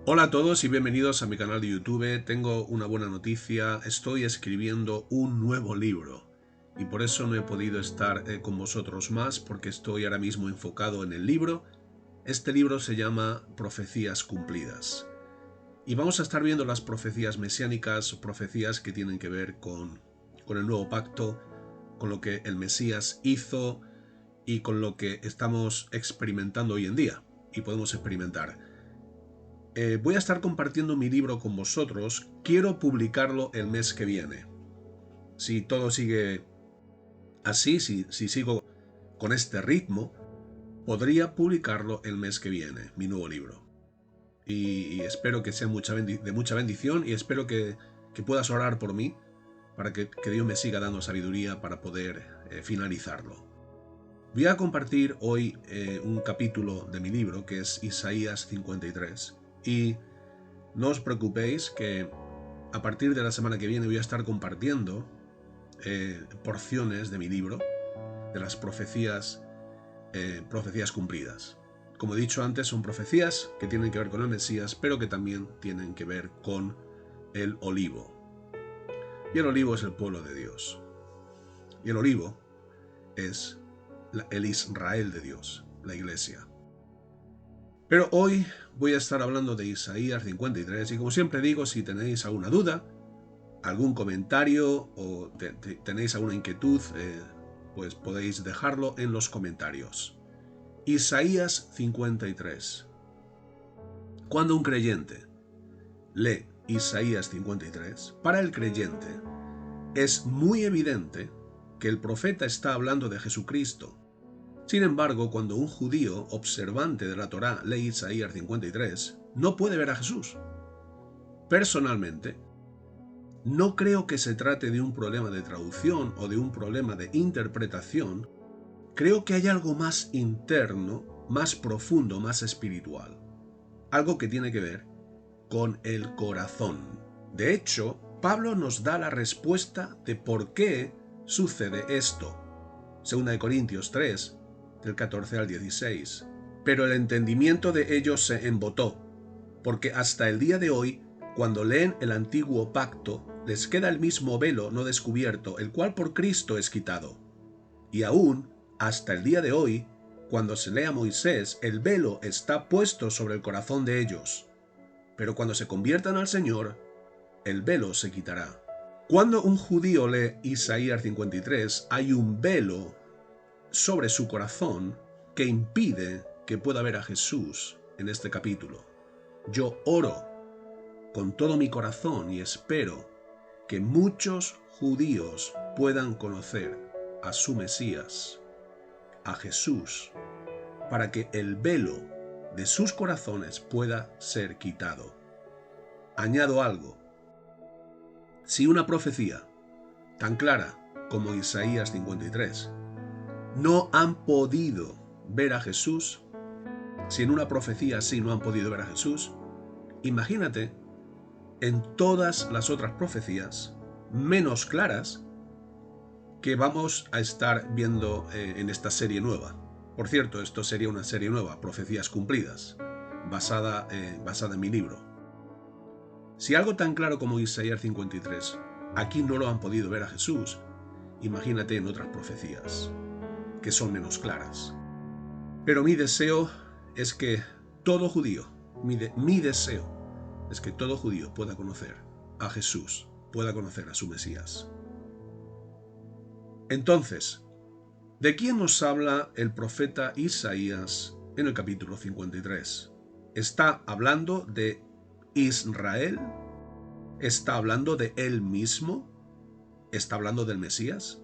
Hola a todos y bienvenidos a mi canal de YouTube. Tengo una buena noticia, estoy escribiendo un nuevo libro y por eso no he podido estar con vosotros más porque estoy ahora mismo enfocado en el libro. Este libro se llama Profecías Cumplidas y vamos a estar viendo las profecías mesiánicas, profecías que tienen que ver con el nuevo pacto, con lo que el Mesías hizo y con lo que estamos experimentando hoy en día y podemos experimentar. Voy a estar compartiendo mi libro con vosotros. Quiero publicarlo el mes que viene. Si todo sigue así, si sigo con este ritmo, podría publicarlo el mes que viene, mi nuevo libro. Y espero que sea de mucha bendición y espero que puedas orar por mí para que Dios me siga dando sabiduría para poder finalizarlo. Voy a compartir hoy un capítulo de mi libro que es Isaías 53 y no os preocupéis que a partir de la semana que viene voy a estar compartiendo porciones de mi libro, de las profecías cumplidas. Como he dicho antes, son profecías que tienen que ver con el Mesías, pero que también tienen que ver con el olivo. Y el olivo es el pueblo de Dios. Y el olivo es el Israel de Dios, la iglesia. Pero hoy voy a estar hablando de Isaías 53 y como siempre digo, si tenéis alguna duda, algún comentario o tenéis alguna inquietud, pues podéis dejarlo en los comentarios. Isaías 53. Cuando un creyente lee Isaías 53, para el creyente es muy evidente que el profeta está hablando de Jesucristo. Sin embargo, cuando un judío observante de la Torá lee Isaías 53, no puede ver a Jesús. Personalmente, no creo que se trate de un problema de traducción o de un problema de interpretación. Creo que hay algo más interno, más profundo, más espiritual. Algo que tiene que ver con el corazón. De hecho, Pablo nos da la respuesta de por qué sucede esto. 2 Corintios 3, del 14 al 16. Pero el entendimiento de ellos se embotó, porque hasta el día de hoy, cuando leen el antiguo pacto, les queda el mismo velo no descubierto, el cual por Cristo es quitado. Y aún, hasta el día de hoy, cuando se lee a Moisés, el velo está puesto sobre el corazón de ellos. Pero cuando se conviertan al Señor, el velo se quitará. Cuando un judío lee Isaías 53, hay un velo sobre su corazón que impide que pueda ver a Jesús en este capítulo. Yo oro con todo mi corazón y espero que muchos judíos puedan conocer a su Mesías, a Jesús, para que el velo de sus corazones pueda ser quitado. Añado algo. Si una profecía tan clara como Isaías 53 no han podido ver a Jesús, si en una profecía así no han podido ver a Jesús, imagínate en todas las otras profecías menos claras que vamos a estar viendo en esta serie nueva. Por cierto, esto sería una serie nueva, Profecías Cumplidas, basada en mi libro. Si algo tan claro como Isaías 53, aquí no lo han podido ver a Jesús, imagínate en otras profecías, que son menos claras. Pero mi deseo es que todo judío, mi deseo es que todo judío pueda conocer a Jesús, pueda conocer a su Mesías. Entonces, ¿de quién nos habla el profeta Isaías en el capítulo 53? ¿Está hablando de Israel? ¿Está hablando de él mismo? ¿Está hablando del Mesías?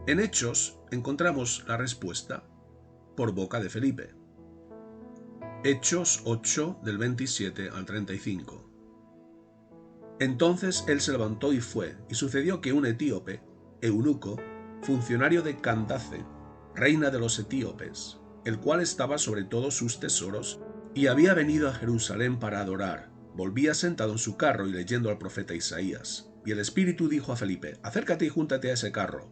En Hechos encontramos la respuesta por boca de Felipe. Hechos 8 del 27 al 35. Entonces él se levantó y fue, y sucedió que un etíope, eunuco, funcionario de Candace, reina de los etíopes, el cual estaba sobre todos sus tesoros, y había venido a Jerusalén para adorar, volvía sentado en su carro y leyendo al profeta Isaías. Y el Espíritu dijo a Felipe: acércate y júntate a ese carro.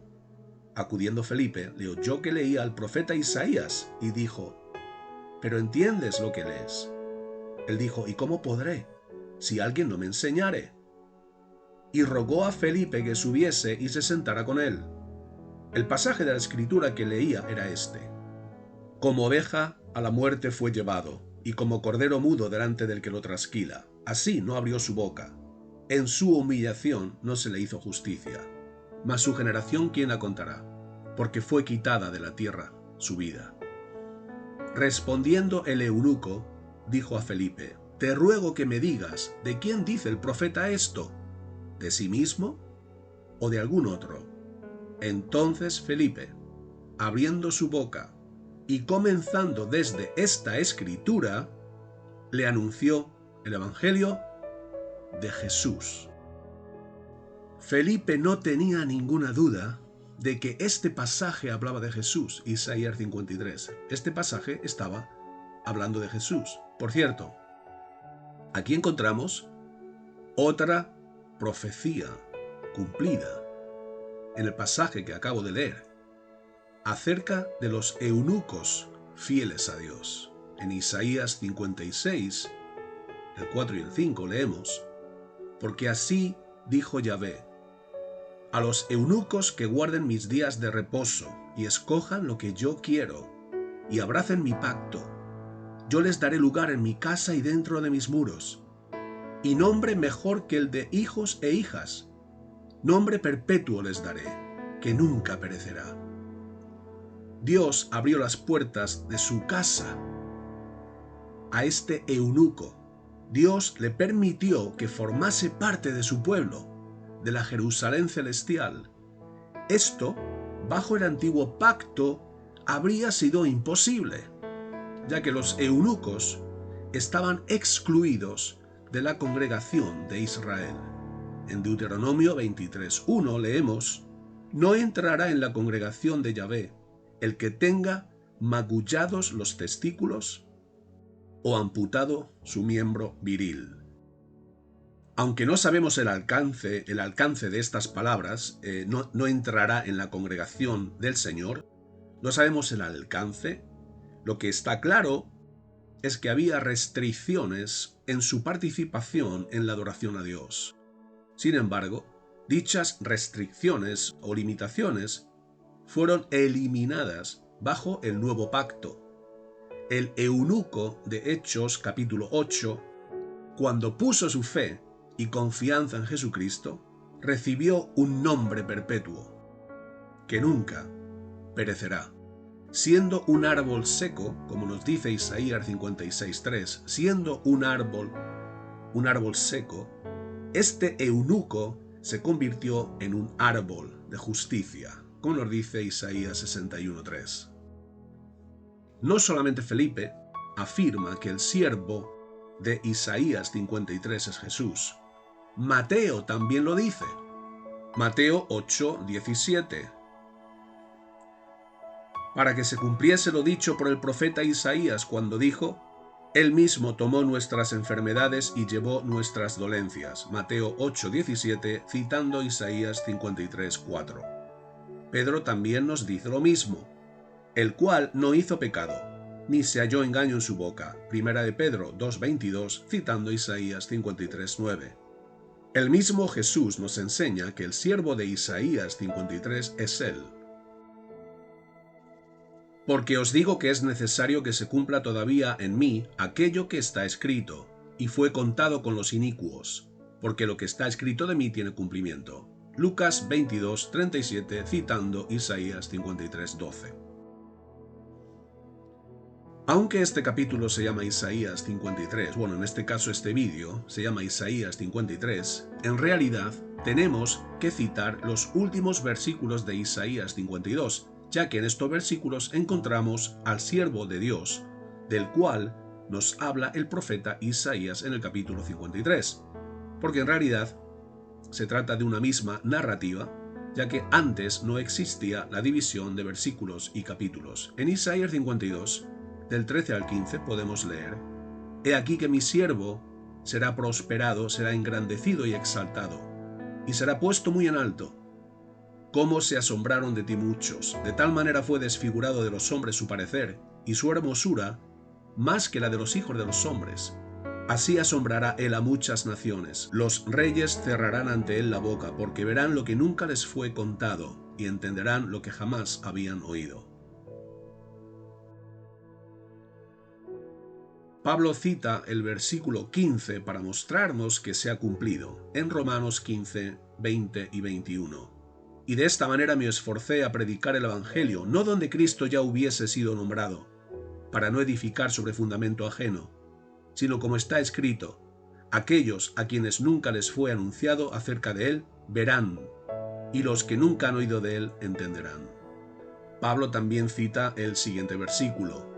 Acudiendo Felipe, le oyó que leía al profeta Isaías, y dijo: ¿pero entiendes lo que lees? Él dijo: ¿y cómo podré, si alguien no me enseñare? Y rogó a Felipe que subiese y se sentara con él. El pasaje de la Escritura que leía era este: como oveja a la muerte fue llevado, y como cordero mudo delante del que lo trasquila, así no abrió su boca. En su humillación no se le hizo justicia. Mas su generación, ¿quién la contará? Porque fue quitada de la tierra su vida. Respondiendo el eunuco, dijo a Felipe: te ruego que me digas, ¿de quién dice el profeta esto? ¿De sí mismo o de algún otro? Entonces Felipe, abriendo su boca y comenzando desde esta escritura, le anunció el Evangelio de Jesús. Felipe no tenía ninguna duda de que este pasaje hablaba de Jesús, Isaías 53. Este pasaje estaba hablando de Jesús. Por cierto, aquí encontramos otra profecía cumplida en el pasaje que acabo de leer, acerca de los eunucos fieles a Dios. En Isaías 56, el 4 y el 5 leemos: porque así dijo Yahvé, a los eunucos que guarden mis días de reposo y escojan lo que yo quiero y abracen mi pacto, yo les daré lugar en mi casa y dentro de mis muros, y nombre mejor que el de hijos e hijas, nombre perpetuo les daré, que nunca perecerá. Dios abrió las puertas de su casa a este eunuco. Dios le permitió que formase parte de su pueblo, de la Jerusalén celestial. Esto, bajo el antiguo pacto, habría sido imposible, ya que los eunucos estaban excluidos de la congregación de Israel. En Deuteronomio 23:1 leemos: no entrará en la congregación de Yahvé el que tenga magullados los testículos o amputado su miembro viril. Aunque no sabemos el alcance de estas palabras, no entrará en la congregación del Señor, no sabemos el alcance. Lo que está claro es que había restricciones en su participación en la adoración a Dios. Sin embargo, dichas restricciones o limitaciones fueron eliminadas bajo el nuevo pacto. El eunuco de Hechos capítulo 8, cuando puso su fe y confianza en Jesucristo, recibió un nombre perpetuo, que nunca perecerá. Siendo un árbol seco, como nos dice Isaías 56:3, siendo un árbol seco, este eunuco se convirtió en un árbol de justicia, como nos dice Isaías 61:3. No solamente Felipe afirma que el siervo de Isaías 53 es Jesús, Mateo también lo dice. Mateo 8:17. Para que se cumpliese lo dicho por el profeta Isaías cuando dijo: él mismo tomó nuestras enfermedades y llevó nuestras dolencias. Mateo 8:17, citando Isaías 53:4. Pedro también nos dice lo mismo: el cual no hizo pecado, ni se halló engaño en su boca. Primera de Pedro 2:22, citando Isaías 53:9. El mismo Jesús nos enseña que el siervo de Isaías 53 es Él. Porque os digo que es necesario que se cumpla todavía en mí aquello que está escrito, y fue contado con los inicuos, porque lo que está escrito de mí tiene cumplimiento. Lucas 22:37, citando Isaías 53:12. Aunque este capítulo se llama Isaías 53, bueno, en este caso este vídeo se llama Isaías 53, en realidad tenemos que citar los últimos versículos de Isaías 52, ya que en estos versículos encontramos al siervo de Dios, del cual nos habla el profeta Isaías en el capítulo 53, porque en realidad se trata de una misma narrativa, ya que antes no existía la división de versículos y capítulos. En Isaías 52, del 13 al 15 podemos leer: he aquí que mi siervo será prosperado, será engrandecido y exaltado, y será puesto muy en alto. Cómo se asombraron de ti muchos, de tal manera fue desfigurado de los hombres su parecer, y su hermosura más que la de los hijos de los hombres. Así asombrará él a muchas naciones. Los reyes cerrarán ante él la boca, porque verán lo que nunca les fue contado, y entenderán lo que jamás habían oído. Pablo cita el versículo 15 para mostrarnos que se ha cumplido, en Romanos 15, 20 y 21. Y de esta manera me esforcé a predicar el Evangelio, no donde Cristo ya hubiese sido nombrado, para no edificar sobre fundamento ajeno, sino como está escrito: aquellos a quienes nunca les fue anunciado acerca de él verán, y los que nunca han oído de él entenderán. Pablo también cita el siguiente versículo: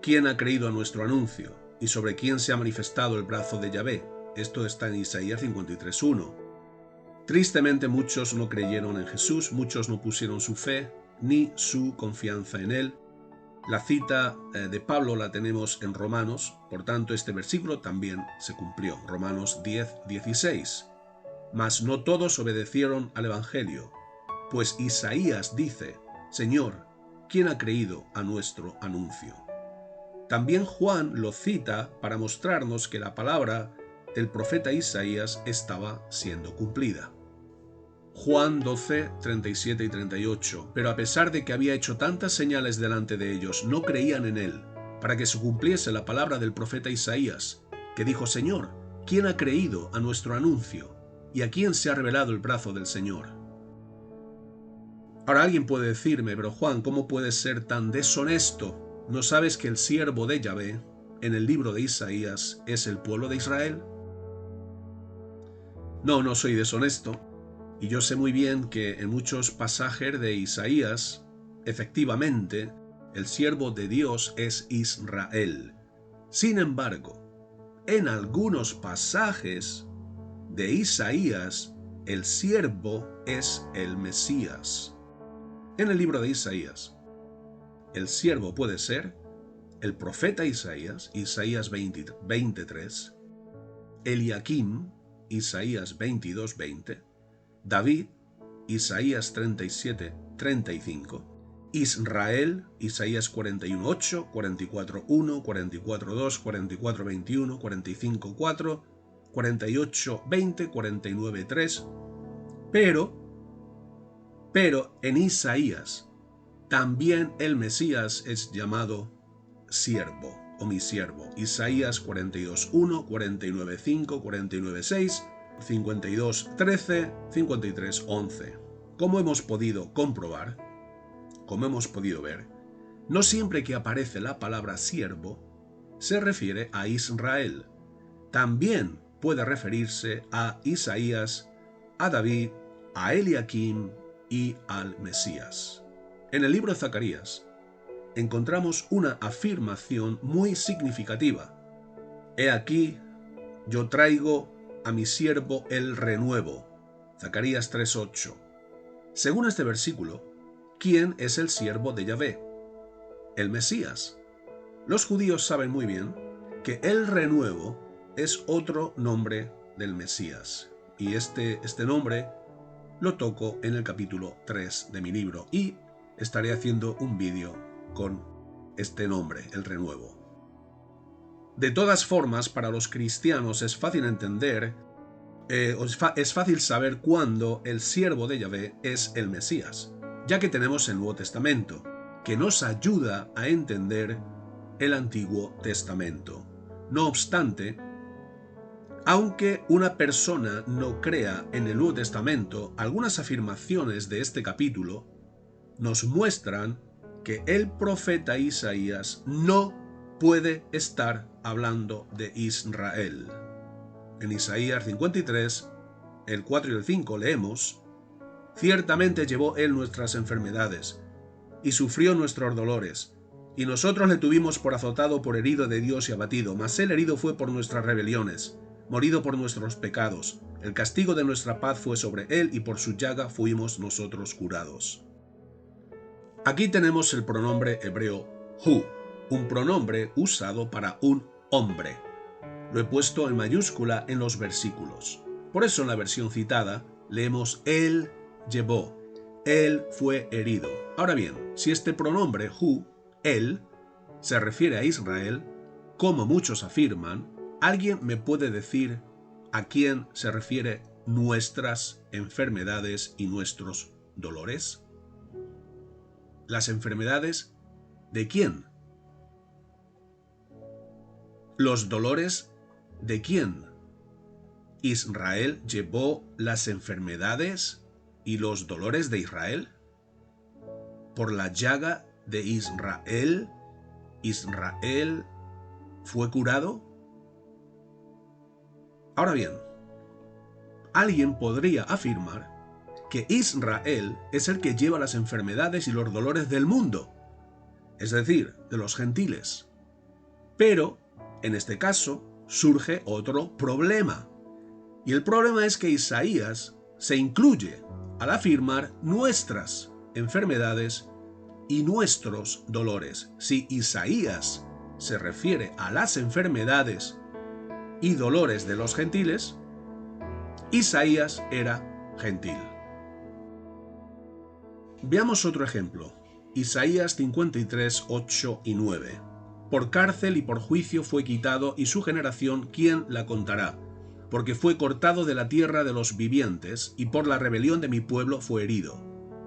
¿quién ha creído a nuestro anuncio? ¿Y sobre quién se ha manifestado el brazo de Yahvé? Esto está en Isaías 53:1. Tristemente muchos no creyeron en Jesús, muchos no pusieron su fe ni su confianza en él. La cita de Pablo la tenemos en Romanos, por tanto este versículo también se cumplió. Romanos 10:16. Mas no todos obedecieron al Evangelio, pues Isaías dice: Señor, ¿quién ha creído a nuestro anuncio? También Juan lo cita para mostrarnos que la palabra del profeta Isaías estaba siendo cumplida. Juan 12, 37 y 38. Pero a pesar de que había hecho tantas señales delante de ellos, no creían en él, para que se cumpliese la palabra del profeta Isaías, que dijo: Señor, ¿quién ha creído a nuestro anuncio? ¿Y a quién se ha revelado el brazo del Señor? Ahora alguien puede decirme: pero Juan, ¿cómo puedes ser tan deshonesto? ¿No sabes que el siervo de Yahvé, en el libro de Isaías, es el pueblo de Israel? No, no soy deshonesto. Y yo sé muy bien que en muchos pasajes de Isaías, efectivamente, el siervo de Dios es Israel. Sin embargo, en algunos pasajes de Isaías, el siervo es el Mesías. En el libro de Isaías, el siervo puede ser el profeta Isaías, Isaías 23, Eliakim, Isaías 22:20, David, Isaías 37:35, Israel, Isaías 41:8, 44:1, 44:2, 44:21, 45:4, 48:20, 49:3. Pero en Isaías también el Mesías es llamado siervo o mi siervo. Isaías 42:1, 49:5, 49:6, 52:13, 53:11. Como hemos podido comprobar, como hemos podido ver, no siempre que aparece la palabra siervo se refiere a Israel. También puede referirse a Isaías, a David, a Eliakim y al Mesías. En el libro de Zacarías encontramos una afirmación muy significativa. He aquí, yo traigo a mi siervo el renuevo. Zacarías 3:8. Según este versículo, ¿quién es el siervo de Yahvé? El Mesías. Los judíos saben muy bien que el renuevo es otro nombre del Mesías. Y este nombre lo toco en el capítulo 3 de mi libro y estaré haciendo un vídeo con este nombre, el renuevo. De todas formas, para los cristianos es fácil entender, es fácil saber cuándo el siervo de Yahvé es el Mesías, ya que tenemos el Nuevo Testamento, que nos ayuda a entender el Antiguo Testamento. No obstante, aunque una persona no crea en el Nuevo Testamento, algunas afirmaciones de este capítulo nos muestran que el profeta Isaías no puede estar hablando de Israel. En Isaías 53, el 4 y el 5 leemos: ciertamente llevó él nuestras enfermedades y sufrió nuestros dolores, y nosotros le tuvimos por azotado, por herido de Dios y abatido, mas él herido fue por nuestras rebeliones, morido por nuestros pecados. El castigo de nuestra paz fue sobre él, y por su llaga fuimos nosotros curados. Aquí tenemos el pronombre hebreo hu, un pronombre usado para un hombre. Lo he puesto en mayúscula en los versículos. Por eso en la versión citada leemos: él llevó, él fue herido. Ahora bien, si este pronombre hu, él, se refiere a Israel, como muchos afirman, ¿Alguien me puede decir a quién se refiere nuestras enfermedades y nuestros dolores? ¿Las enfermedades de quién? ¿Los dolores de quién? ¿Israel llevó las enfermedades y los dolores de Israel? ¿Por la llaga de Israel, Israel fue curado? Ahora bien, alguien podría afirmar que Israel es el que lleva las enfermedades y los dolores del mundo, es decir, de los gentiles. Pero, en este caso, surge otro problema. Y el problema es que Isaías se incluye al afirmar nuestras enfermedades y nuestros dolores. Si Isaías se refiere a las enfermedades y dolores de los gentiles, Isaías era gentil. Veamos otro ejemplo. Isaías 53, 8 y 9. Por cárcel y por juicio fue quitado, y su generación, ¿quién la contará? Porque fue cortado de la tierra de los vivientes, y por la rebelión de mi pueblo fue herido.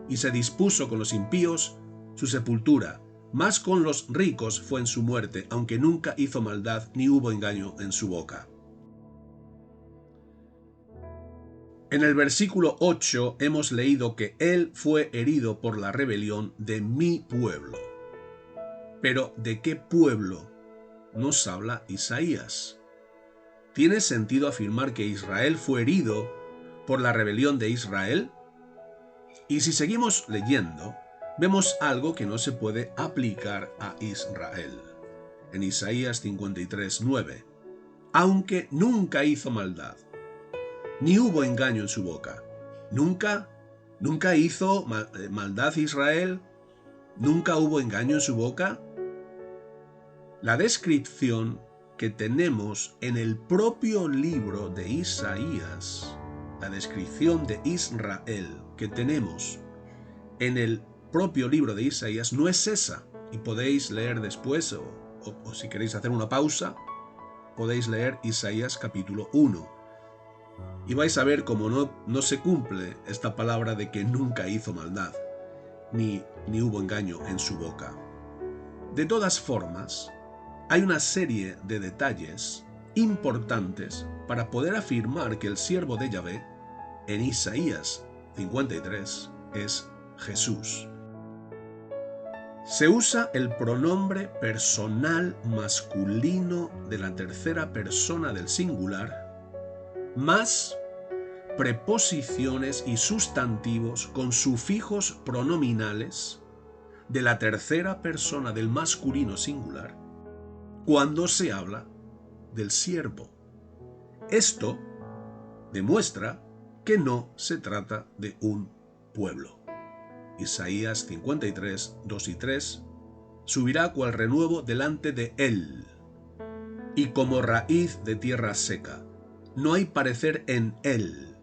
Y se dispuso con los impíos su sepultura, mas con los ricos fue en su muerte, aunque nunca hizo maldad ni hubo engaño en su boca. En el versículo 8 hemos leído que él fue herido por la rebelión de mi pueblo. Pero ¿de qué pueblo nos habla Isaías? ¿Tiene sentido afirmar que Israel fue herido por la rebelión de Israel? Y si seguimos leyendo, vemos algo que no se puede aplicar a Israel. En Isaías 53, 9. Aunque nunca hizo maldad, ni hubo engaño en su boca. Nunca hizo maldad Israel, nunca hubo engaño en su boca. La descripción que tenemos en el propio libro de Isaías, la descripción de Israel que tenemos en el propio libro de Isaías no es esa. Y podéis leer después, o si queréis hacer una pausa, podéis leer Isaías capítulo 1. Y vais a ver cómo no se cumple esta palabra de que nunca hizo maldad, ni hubo engaño en su boca. De todas formas, hay una serie de detalles importantes para poder afirmar que el siervo de Yahvé en Isaías 53 es Jesús. Se usa el pronombre personal masculino de la tercera persona del singular, más preposiciones y sustantivos con sufijos pronominales de la tercera persona del masculino singular cuando se habla del siervo. Esto demuestra que no se trata de un pueblo. Isaías 53, 2 y 3. Subirá cual renuevo delante de él, y como raíz de tierra seca. No hay parecer en él,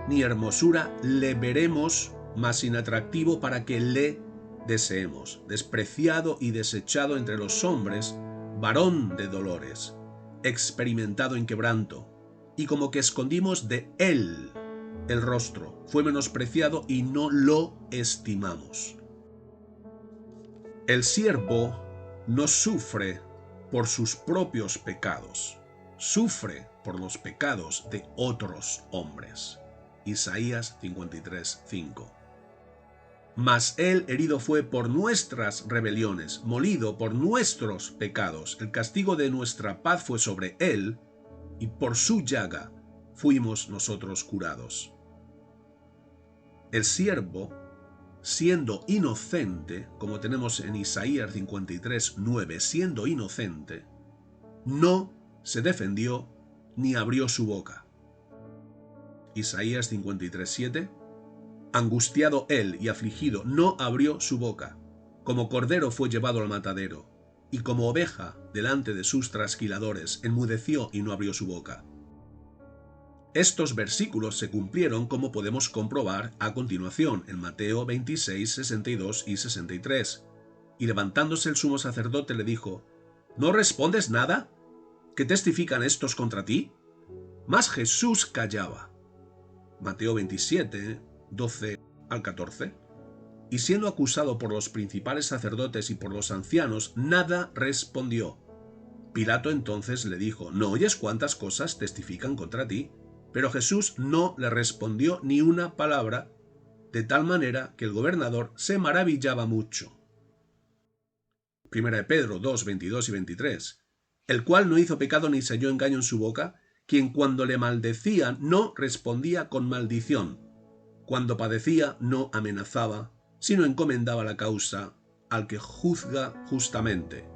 ni hermosura le veremos, más inatractivo para que le deseemos. Despreciado y desechado entre los hombres, varón de dolores, experimentado en quebranto, y como que escondimos de él el rostro, fue menospreciado y no lo estimamos. El siervo no sufre por sus propios pecados, sufre por los pecados de otros hombres. Isaías 53, 5. Mas él herido fue por nuestras rebeliones, molido por nuestros pecados. El castigo de nuestra paz fue sobre él, y por su llaga fuimos nosotros curados. El siervo, siendo inocente, como tenemos en Isaías 53, 9, siendo inocente, no se defendió ni abrió su boca. Isaías 53, 7. Angustiado él y afligido, no abrió su boca. Como cordero fue llevado al matadero, y como oveja delante de sus trasquiladores, enmudeció y no abrió su boca. Estos versículos se cumplieron, como podemos comprobar a continuación en Mateo 26, 62 y 63. Y levantándose el sumo sacerdote le dijo: ¿No respondes nada? ¿Qué testifican estos contra ti? Mas Jesús callaba. Mateo 27, 12 al 14. Y siendo acusado por los principales sacerdotes y por los ancianos, nada respondió. Pilato entonces le dijo: ¿No oyes cuántas cosas testifican contra ti? Pero Jesús no le respondió ni una palabra, de tal manera que el gobernador se maravillaba mucho. Primera de Pedro 2, 22 y 23. El cual no hizo pecado ni se halló engaño en su boca, quien cuando le maldecían no respondía con maldición, cuando padecía no amenazaba, sino encomendaba la causa al que juzga justamente.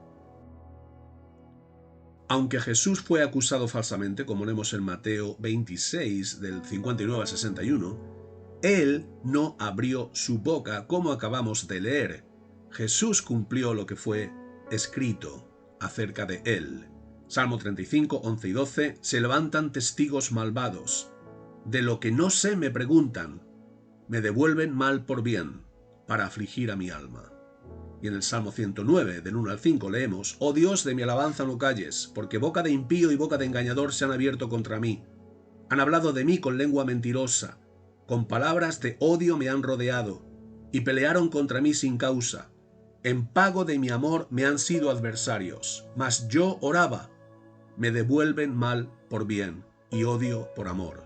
Aunque Jesús fue acusado falsamente, como leemos en Mateo 26, del 59 al 61, él no abrió su boca, como acabamos de leer. Jesús cumplió lo que fue escrito acerca de él. Salmo 35, 11 y 12. Se levantan testigos malvados. De lo que no sé me preguntan. Me devuelven mal por bien, para afligir a mi alma. Y en el Salmo 109, del 1 al 5, leemos: Oh Dios, de mi alabanza no calles, porque boca de impío y boca de engañador se han abierto contra mí. Han hablado de mí con lengua mentirosa, con palabras de odio me han rodeado, y pelearon contra mí sin causa. En pago de mi amor me han sido adversarios, mas yo oraba: me devuelven mal por bien, y odio por amor.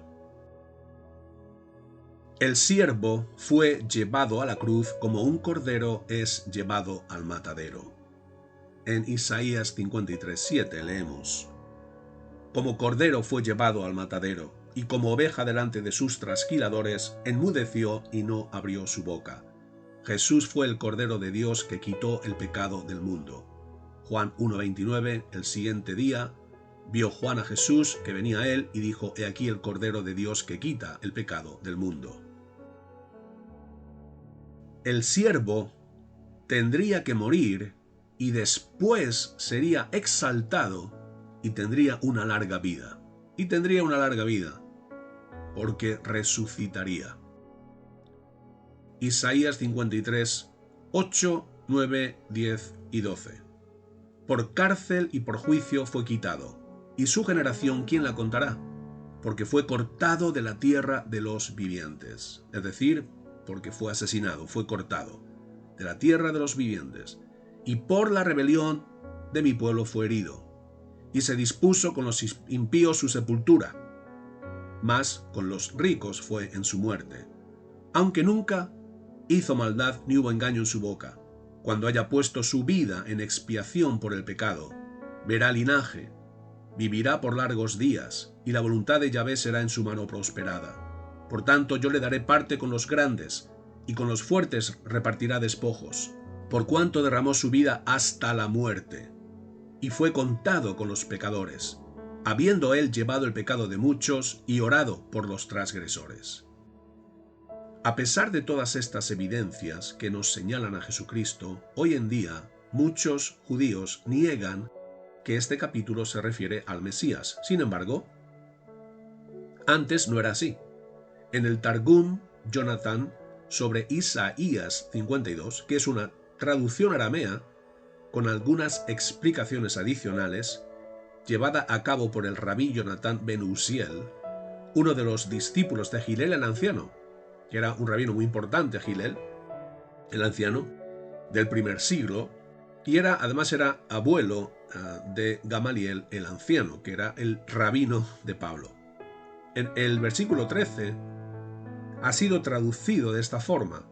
El siervo fue llevado a la cruz como un cordero es llevado al matadero. En Isaías 53:7 leemos: Como cordero fue llevado al matadero, y como oveja delante de sus trasquiladores, enmudeció y no abrió su boca. Jesús fue el Cordero de Dios que quitó el pecado del mundo. Juan 1:29, el siguiente día, vio Juan a Jesús que venía a él y dijo: He aquí el Cordero de Dios que quita el pecado del mundo. El siervo tendría que morir y después sería exaltado y tendría una larga vida. Y tendría una larga vida porque resucitaría. Isaías 53, 8, 9, 10 y 12. Por cárcel y por juicio fue quitado, y su generación ¿quién la contará? Porque fue cortado de la tierra de los vivientes. Es decir, porque fue asesinado, fue cortado de la tierra de los vivientes. Y por la rebelión de mi pueblo fue herido. Y se dispuso con los impíos su sepultura, mas con los ricos fue en su muerte. Aunque nunca hizo maldad ni hubo engaño en su boca. Cuando haya puesto su vida en expiación por el pecado, verá linaje, vivirá por largos días, y la voluntad de Yahvé será en su mano prosperada. Por tanto, yo le daré parte con los grandes, y con los fuertes repartirá despojos, por cuanto derramó su vida hasta la muerte, y fue contado con los pecadores, habiendo él llevado el pecado de muchos y orado por los transgresores. A pesar de todas estas evidencias que nos señalan a Jesucristo, hoy en día muchos judíos niegan que este capítulo se refiere al Mesías. Sin embargo, antes no era así. En el Targum Jonathan sobre Isaías 52, que es una traducción aramea con algunas explicaciones adicionales, llevada a cabo por el rabí Jonathan ben Uziel, uno de los discípulos de Gilel el anciano, que era un rabino muy importante, Gilel, el anciano, del primer siglo, y además era abuelo de Gamaliel el anciano, que era el rabino de Pablo. En el versículo 13 ha sido traducido de esta forma: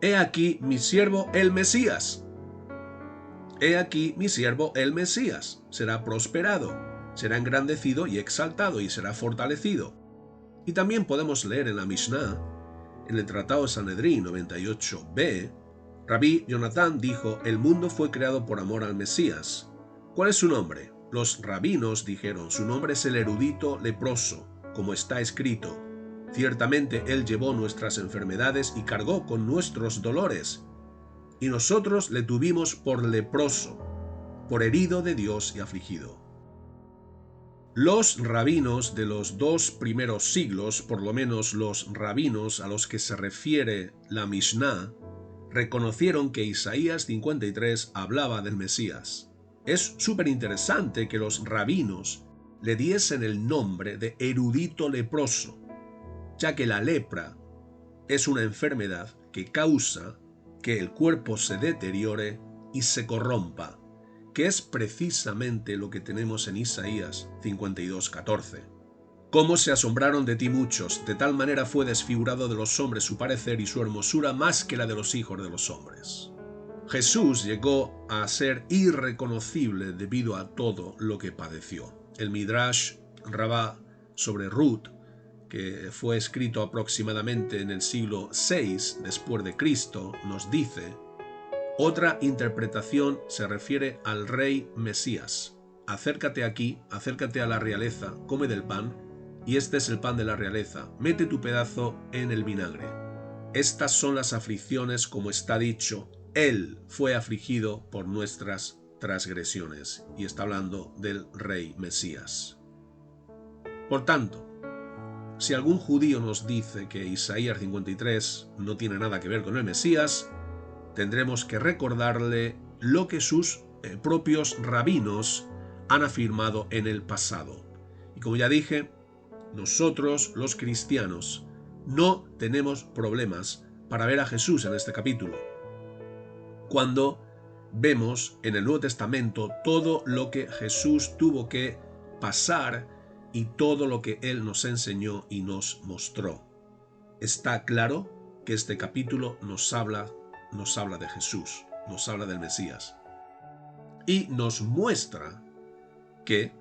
He aquí mi siervo el Mesías. He aquí mi siervo el Mesías. Será prosperado, será engrandecido y exaltado y será fortalecido. Y también podemos leer en la Mishnah, en el Tratado de Sanedrín 98b, Rabí Jonatán dijo: el mundo fue creado por amor al Mesías. ¿Cuál es su nombre? Los rabinos dijeron: su nombre es el erudito leproso, como está escrito: ciertamente él llevó nuestras enfermedades y cargó con nuestros dolores, y nosotros le tuvimos por leproso, por herido de Dios y afligido. Los rabinos de los 2 primeros siglos, por lo menos los rabinos a los que se refiere la Mishnah, reconocieron que Isaías 53 hablaba del Mesías. Es súper interesante que los rabinos le diesen el nombre de erudito leproso, ya que la lepra es una enfermedad que causa que el cuerpo se deteriore y se corrompa, que es precisamente lo que tenemos en Isaías 52:14. Cómo se asombraron de ti muchos, de tal manera fue desfigurado de los hombres su parecer y su hermosura más que la de los hijos de los hombres. Jesús llegó a ser irreconocible debido a todo lo que padeció. El Midrash Rabbah sobre Ruth, que fue escrito aproximadamente en el siglo VI después de Cristo, nos dice: otra interpretación se refiere al rey Mesías. Acércate aquí, acércate a la realeza, come del pan, y este es el pan de la realeza, mete tu pedazo en el vinagre. Estas son las aflicciones, como está dicho, Él fue afligido por nuestras transgresiones, y está hablando del rey Mesías. Por tanto, si algún judío nos dice que Isaías 53 no tiene nada que ver con el Mesías, tendremos que recordarle lo que sus propios rabinos han afirmado en el pasado. Y como ya dije, nosotros los cristianos no tenemos problemas para ver a Jesús en este capítulo. Cuando vemos en el Nuevo Testamento todo lo que Jesús tuvo que pasar y todo lo que Él nos enseñó y nos mostró. Está claro que este capítulo nos habla de Jesús, nos habla del Mesías. Y nos muestra que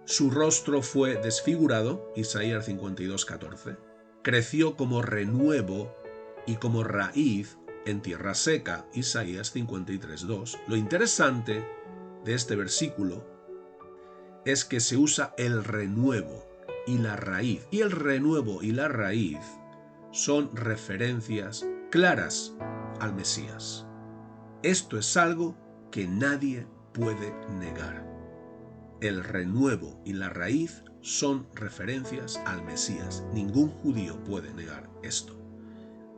su rostro fue desfigurado, Isaías 52:14, creció como renuevo y como raíz en tierra seca, Isaías 53:2. Lo interesante de este versículo es que se usa el renuevo y la raíz. Y el renuevo y la raíz son referencias claras al Mesías. Esto es algo que nadie puede negar. El renuevo y la raíz son referencias al Mesías. Ningún judío puede negar esto.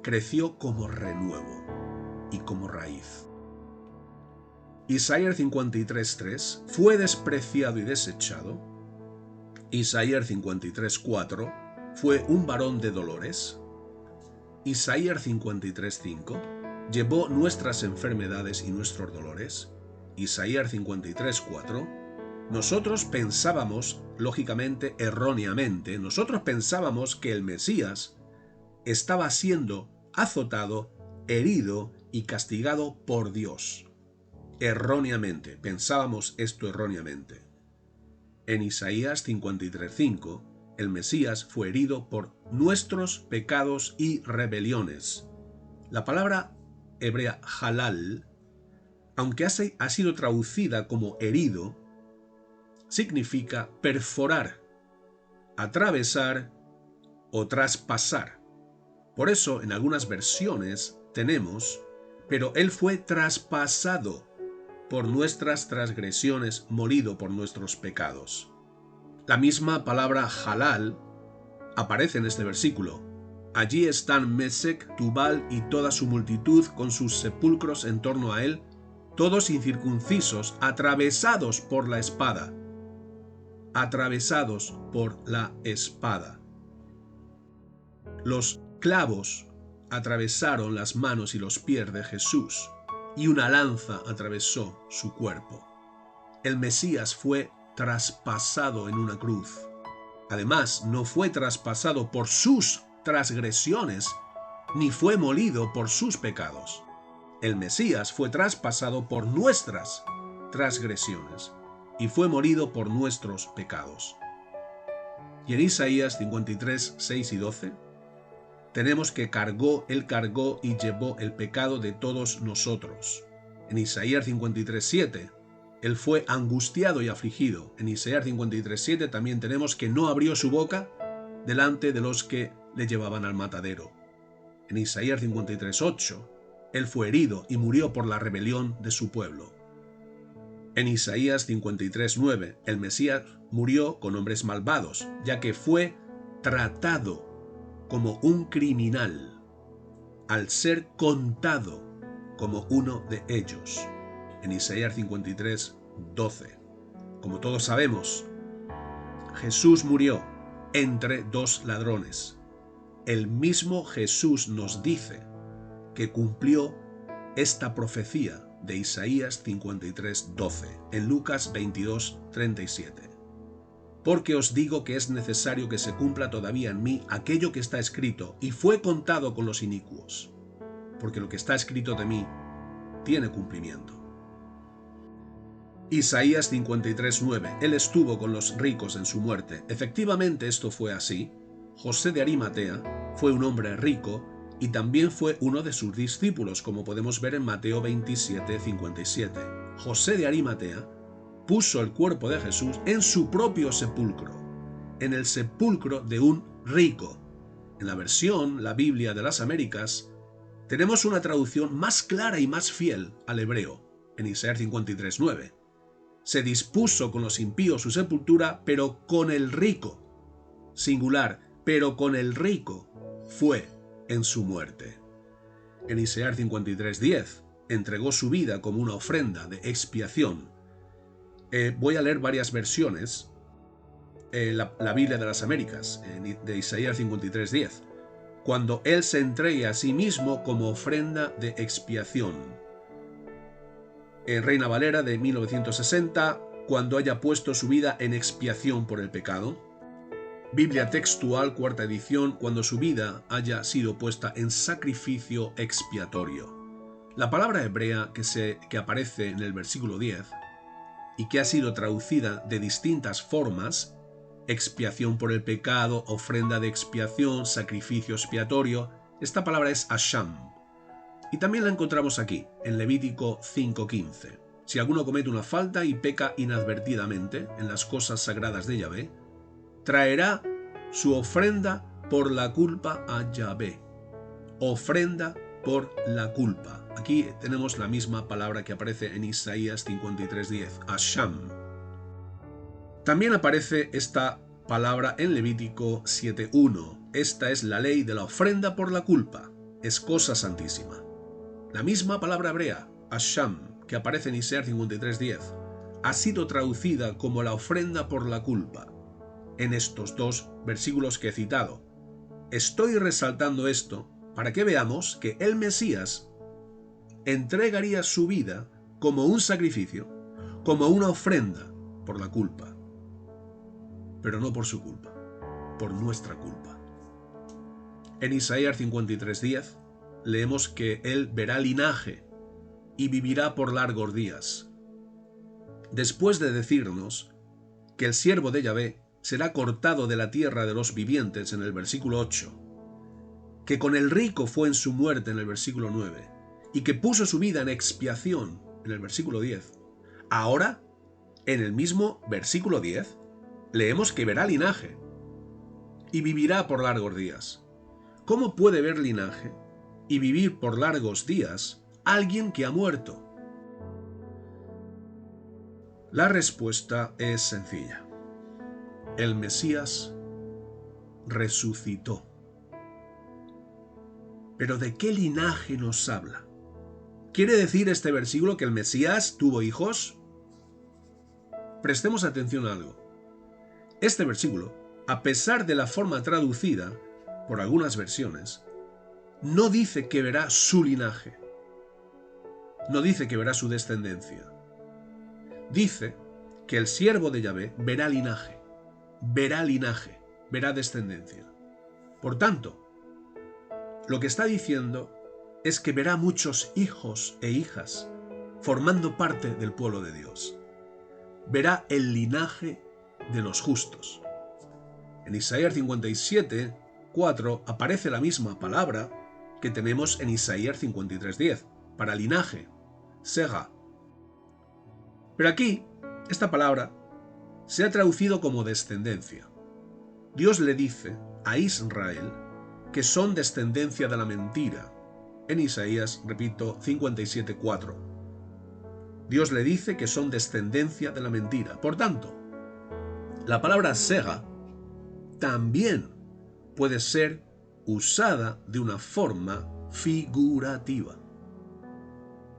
Creció como renuevo y como raíz. Isaías 53:3 fue despreciado y desechado. Isaías 53:4 fue un varón de dolores. Isaías 53:5 llevó nuestras enfermedades y nuestros dolores. Isaías 53:4. Nosotros pensábamos, lógicamente erróneamente, nosotros pensábamos que el Mesías estaba siendo azotado, herido y castigado por Dios. Erróneamente, pensábamos esto erróneamente. En Isaías 53:5, el Mesías fue herido por nuestros pecados y rebeliones. La palabra hebrea halal, aunque ha sido traducida como herido, significa perforar, atravesar o traspasar. Por eso en algunas versiones tenemos: pero él fue traspasado por nuestras transgresiones, molido por nuestros pecados. La misma palabra halal aparece en este versículo. Allí están Mesec, Tubal y toda su multitud con sus sepulcros en torno a él, todos incircuncisos, atravesados por la espada. Atravesados por la espada. Los clavos atravesaron las manos y los pies de Jesús, y una lanza atravesó su cuerpo. El Mesías fue traspasado en una cruz. Además, no fue traspasado por sus transgresiones, ni fue molido por sus pecados. El Mesías fue traspasado por nuestras transgresiones y fue molido por nuestros pecados. Y en Isaías 53, 6 y 12, tenemos que Él cargó y llevó el pecado de todos nosotros. En Isaías 53, 7, Él fue angustiado y afligido. En Isaías 53, 7 también tenemos que no abrió su boca delante de los que le llevaban al matadero. En Isaías 53, 8, Él fue herido y murió por la rebelión de su pueblo. En Isaías 53, 9, el Mesías murió con hombres malvados, ya que fue tratado como un criminal, al ser contado como uno de ellos. En Isaías 53, 12. Como todos sabemos, Jesús murió entre dos ladrones. El mismo Jesús nos dice que cumplió esta profecía de Isaías 53:12 en Lucas 22:37. Porque os digo que es necesario que se cumpla todavía en mí aquello que está escrito y fue contado con los inicuos. Porque lo que está escrito de mí tiene cumplimiento. Isaías 53:9. Él estuvo con los ricos en su muerte. Efectivamente esto fue así. José de Arimatea fue un hombre rico y también fue uno de sus discípulos, como podemos ver en Mateo 27:57. José de Arimatea puso el cuerpo de Jesús en su propio sepulcro, en el sepulcro de un rico. En la versión, la Biblia de las Américas, tenemos una traducción más clara y más fiel al hebreo, en Isaías 53:9. Se dispuso con los impíos su sepultura, pero con el rico, singular, pero con el rico fue en su muerte. En Isaías 53:10 entregó su vida como una ofrenda de expiación. Voy a leer varias versiones. La Biblia de las Américas, de Isaías 53:10. Cuando Él se entregue a sí mismo como ofrenda de expiación. Reina Valera de 1960, cuando haya puesto su vida en expiación por el pecado. Biblia textual, cuarta edición, cuando su vida haya sido puesta en sacrificio expiatorio. La palabra hebrea que aparece en el versículo 10 y que ha sido traducida de distintas formas, expiación por el pecado, ofrenda de expiación, sacrificio expiatorio, esta palabra es asham. Y también la encontramos aquí, en Levítico 5:15. Si alguno comete una falta y peca inadvertidamente en las cosas sagradas de Yahvé, traerá su ofrenda por la culpa a Yahvé. Ofrenda por la culpa. Aquí tenemos la misma palabra que aparece en Isaías 53:10, asham. También aparece esta palabra en Levítico 7:1. Esta es la ley de la ofrenda por la culpa. Es cosa santísima. La misma palabra hebrea, asham, que aparece en Isaías 53:10, ha sido traducida como la ofrenda por la culpa en estos dos versículos que he citado. Estoy resaltando esto para que veamos que el Mesías entregaría su vida como un sacrificio, como una ofrenda por la culpa, pero no por su culpa, por nuestra culpa. En Isaías 53:10 leemos que Él verá linaje y vivirá por largos días. Después de decirnos que el siervo de Yahvé será cortado de la tierra de los vivientes en el versículo 8, que con el rico fue en su muerte en el versículo 9, y que puso su vida en expiación en el versículo 10, ahora, en el mismo versículo 10, leemos que verá linaje y vivirá por largos días. ¿Cómo puede ver linaje y vivir por largos días alguien que ha muerto? La respuesta es sencilla. El Mesías resucitó. ¿Pero de qué linaje nos habla? ¿Quiere decir este versículo que el Mesías tuvo hijos? Prestemos atención a algo. Este versículo, a pesar de la forma traducida por algunas versiones, no dice que verá su linaje. No dice que verá su descendencia. Dice que el siervo de Yahvé verá linaje, verá descendencia. Por tanto, lo que está diciendo es que verá muchos hijos e hijas formando parte del pueblo de Dios. Verá el linaje de los justos. En Isaías 57:4 aparece la misma palabra que tenemos en Isaías 53:10, para linaje, sega. Pero aquí, esta palabra se ha traducido como descendencia. Dios le dice a Israel que son descendencia de la mentira. En Isaías, repito, 57:4. Dios le dice que son descendencia de la mentira. Por tanto, la palabra sega también puede ser usada de una forma figurativa.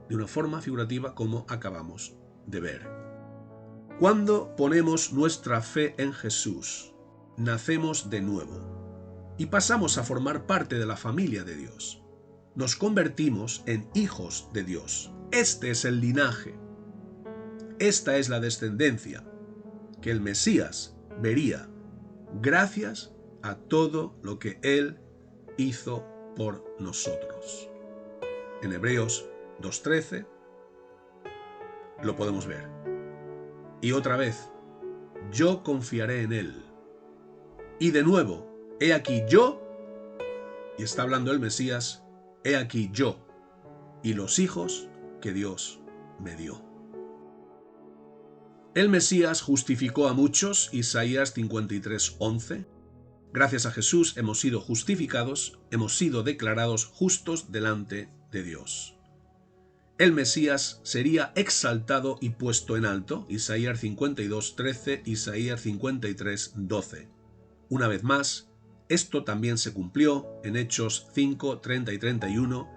De una forma figurativa como acabamos de ver. Cuando ponemos nuestra fe en Jesús, nacemos de nuevo y pasamos a formar parte de la familia de Dios. Nos convertimos en hijos de Dios. Este es el linaje. Esta es la descendencia que el Mesías vería gracias a todo lo que Él hizo por nosotros. En Hebreos 2:13 lo podemos ver. Y otra vez, yo confiaré en Él. Y de nuevo, he aquí yo, y está hablando el Mesías, he aquí yo, y los hijos que Dios me dio. El Mesías justificó a muchos, Isaías 53:11. Gracias a Jesús hemos sido justificados, hemos sido declarados justos delante de Dios. El Mesías sería exaltado y puesto en alto, Isaías 52:13, Isaías 53:12. Una vez más, esto también se cumplió en Hechos 5:30 y 31.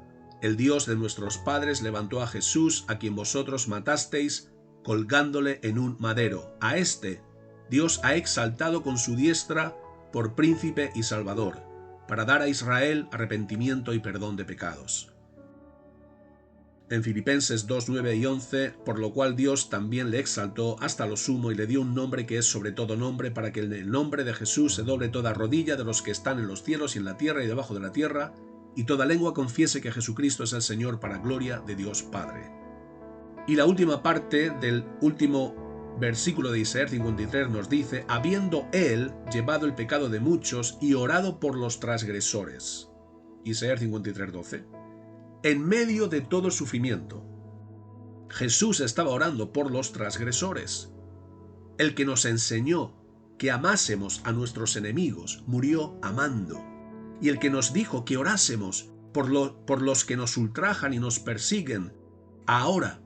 El Dios de nuestros padres levantó a Jesús, a quien vosotros matasteis, colgándole en un madero. A este Dios ha exaltado con su diestra por príncipe y salvador, para dar a Israel arrepentimiento y perdón de pecados. En Filipenses 2:9 y 11, por lo cual Dios también le exaltó hasta lo sumo y le dio un nombre que es sobre todo nombre, para que en el nombre de Jesús se doble toda rodilla de los que están en los cielos y en la tierra y debajo de la tierra, y toda lengua confiese que Jesucristo es el Señor, para gloria de Dios Padre. Y la última parte del último versículo de Isaías 53 nos dice, habiendo Él llevado el pecado de muchos y orado por los transgresores. Isaías 53:12. En medio de todo sufrimiento, Jesús estaba orando por los transgresores. El que nos enseñó que amásemos a nuestros enemigos murió amando. Y el que nos dijo que orásemos por los que nos ultrajan y nos persiguen, ahora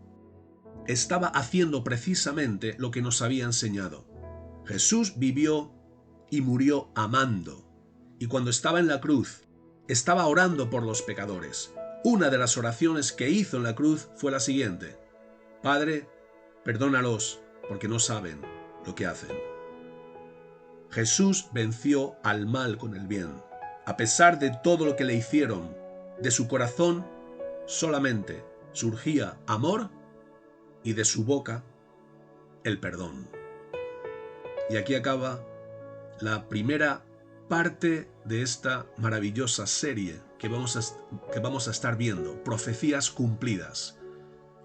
estaba haciendo precisamente lo que nos había enseñado. Jesús vivió y murió amando. Y cuando estaba en la cruz, estaba orando por los pecadores. Una de las oraciones que hizo en la cruz fue la siguiente: Padre, perdónalos, porque no saben lo que hacen. Jesús venció al mal con el bien. A pesar de todo lo que le hicieron, de su corazón solamente surgía amor y de su boca el perdón. Y aquí acaba la primera parte de esta maravillosa serie que vamos a estar viendo, profecías cumplidas.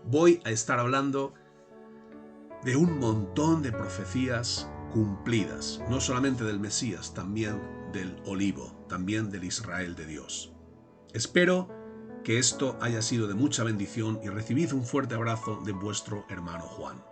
Voy a estar hablando de un montón de profecías cumplidas, no solamente del Mesías, también del Olivo, también del Israel de Dios. Espero que esto haya sido de mucha bendición y recibid un fuerte abrazo de vuestro hermano Juan.